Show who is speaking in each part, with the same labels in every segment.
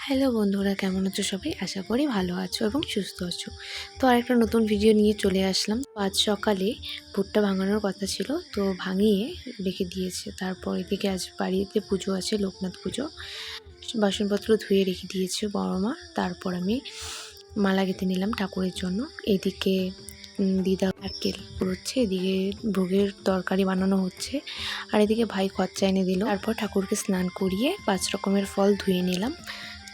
Speaker 1: Hello বন্ধুরা, কেমন আছো সবাই? আশা করি ভালো আছো এবং সুস্থ আছো। তো আরেকটা নতুন ভিডিও নিয়ে চলে আসলাম। আজ সকালে ভুট্টা ভাঙানোর কথা ছিল, তো ভাঙিয়ে রেখে দিয়েছে। তারপর এদিকে আজ বাড়িতে পুজো আছে, লোকনাথ পুজো। বাসনপত্র ধুয়ে রেখে দিয়েছে বড় মা। তারপর আমি মালা গেঁথে নিলাম ঠাকুরের জন্য। এদিকে দিদা নারকেল পুরোচ্ছে, এদিকে ভোগের তরকারি বানানো হচ্ছে, আর এদিকে ভাই খরচা এনে দিল। তারপর ঠাকুরকে স্নান করিয়ে 5 রকমের ফল ধুয়ে নিলাম,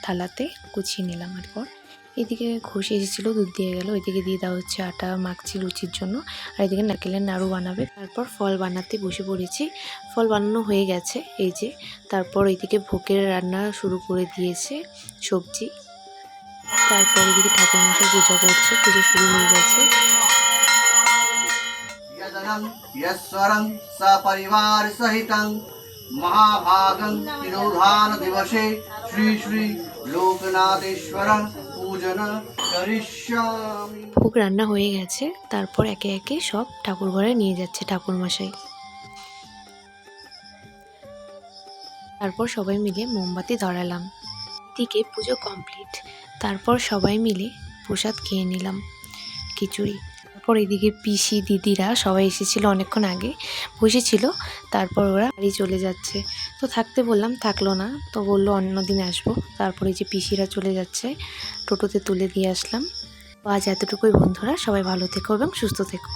Speaker 1: থালাতে গুছিয়ে নিলাম। এরপর এদিকে ঘষে এসেছিলো, দুধ দিয়ে গেল। এদিকে দিদা হচ্ছে আটা মাখছি লুচির জন্য, আর এদিকে নারকেলের নাড়ু বানাবে। তারপর ফল বানাতে বসে পড়েছি। ফল বানানো হয়ে গেছে এই যে। তারপর এদিকে ভোগের রান্না শুরু করে দিয়েছে, সবজি। তারপর এদিকে ঠাকুরমশাই পূজা করছে, পুজো শুরু হয়ে গেছে।
Speaker 2: सपरिवार सहितं महाभागं तिरोधान दिवसे श्री श्री लोकनाथेश्वर पूजन करिष्यामि।
Speaker 1: ভোগ রান্না হয়ে গেছে। তারপর একে একে সব ঠাকুর ঘরে নিয়ে যাচ্ছে ঠাকুরমশাই। তারপর সবাই মিলে মোমবাতি ধরালাম। এদিকে পুজো কমপ্লিট। তারপর সবাই মিলে প্রসাদ খেয়ে নিলাম, খিচুড়ি। তারপর এদিকে পিসি দিদিরা সবাই এসেছিলো, অনেকক্ষণ আগে বসেছিল। তারপর ওরা বাড়ি চলে যাচ্ছে, তো থাকতে বললাম, থাকলো না, তো বললো অন্যদিন আসবো। তারপরে যে পিসিরা চলে যাচ্ছে, টোটোতে তুলে দিয়ে আসলাম। আজ এতটুকুই বন্ধুরা, সবাই ভালো থেকো এবং সুস্থ থেকো।